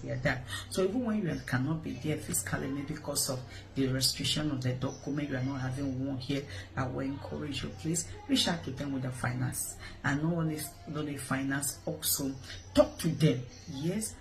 they are there. So even when you cannot be there physically, maybe because of the restriction of the document, you are not having one here, I will encourage you, please reach out to them with the finance. And not only the finance, also talk to them. Yes,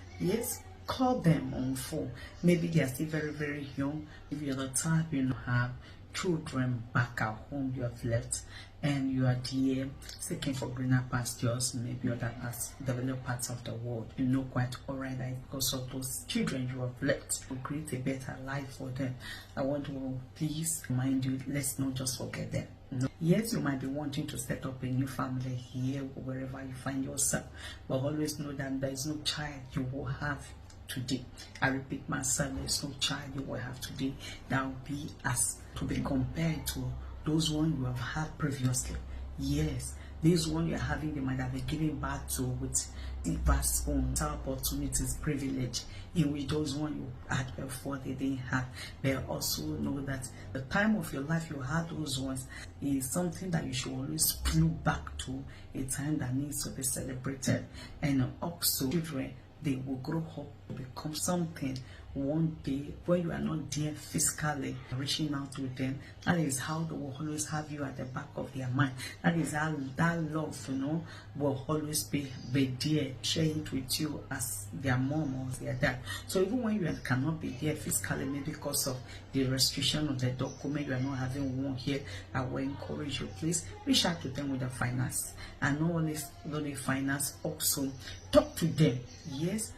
call them on phone. Maybe they are still very, very young. If you're the type you know have children back at home you have left, and you are there seeking for greener pastures, maybe other parts, developed parts of the world, you know quite alright that because of those children you have left to create a better life for them. I want to please remind you, let's not just forget them. No. Yes, you might be wanting to set up a new family here or wherever you find yourself, but always know that there is no child you will have today. I repeat myself, there's no child you will have today that will be as to be compared to those ones you have had previously. Yes, this one you are having, they might have been given back to with the vast opportunities, privilege, in which those ones you had before they didn't have. But also know that the time of your life you had those ones is something that you should always look back to, a time that needs to be celebrated. And also children, they will grow up to become something one day when you are not there physically reaching out to them. That is how they will always have you at the back of their mind. That is how that love, you know, will always be there, sharing it with you as their mom or their dad. So even when you cannot be there physically, maybe because of the restriction of the document, you are not having one here, I will encourage you, please reach out to them with the finance. And not only the finance, also talk to them. Yes,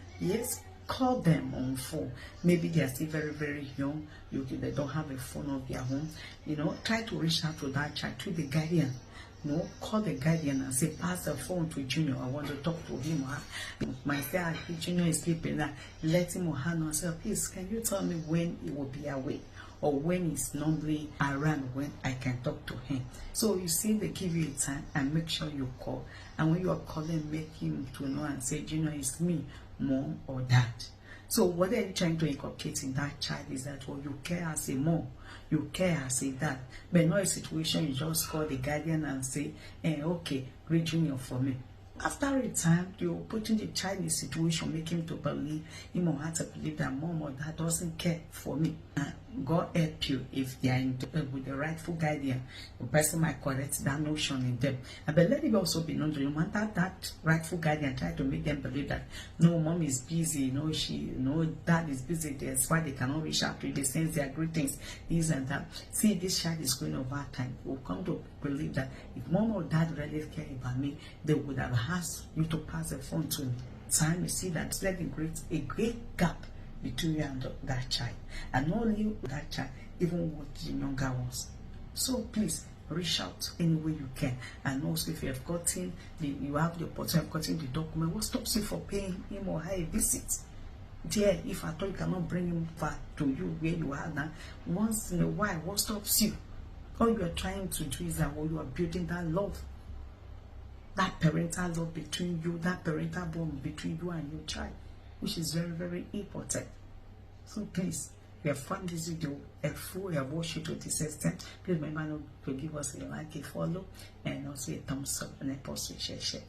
call them on phone. Maybe they are still very, very young. They don't have a phone of their own. You know, try to reach out to that child, to the guardian. You know, call the guardian and say, pass the phone to Junior. I want to talk to him or her. Myself, Junior is sleeping now. Let him or her know. Say, please, can you tell me when he will be awake? Or when he's normally around, when I can talk to him. So you see, they give you a time and make sure you call. And when you are calling, make him to know and say, Junior, it's me, mom or dad. So what are you trying to inculcate in that child is that, well, you care as a mom, you care as a dad, but not a situation you just call the guardian and say, okay, greet Junior for me. After a time, you're putting the child in a situation, make him to believe, him or her to believe that mom or dad doesn't care for me. God help you if they are with the rightful guardian. The person might correct that notion in them. But let it also be known to you, that rightful guardian try to make them believe that no, mom is busy, dad is busy, that's why they cannot reach out to you. They send their greetings, this and that. See, this child is going over time. We'll come to believe that if mom or dad really care about me, they would have asked you to pass the phone to me. Time you see that there's a great gap between you and that child, and not only that child, even with the younger ones. So please reach out any way you can. And also, if you have gotten you have the opportunity of getting the document, what stops you for paying him or her a visit? There, if at all you cannot bring him back to you where you are now, once in a while, what stops you? All you are trying to do is that you are building that love, that parental love between you, that parental bond between you and your child, which is very, very important. So please, if you have found this video helpful, you have watched it to this extent, please remember to give us a like, a follow, and also a thumbs up, and a post, share.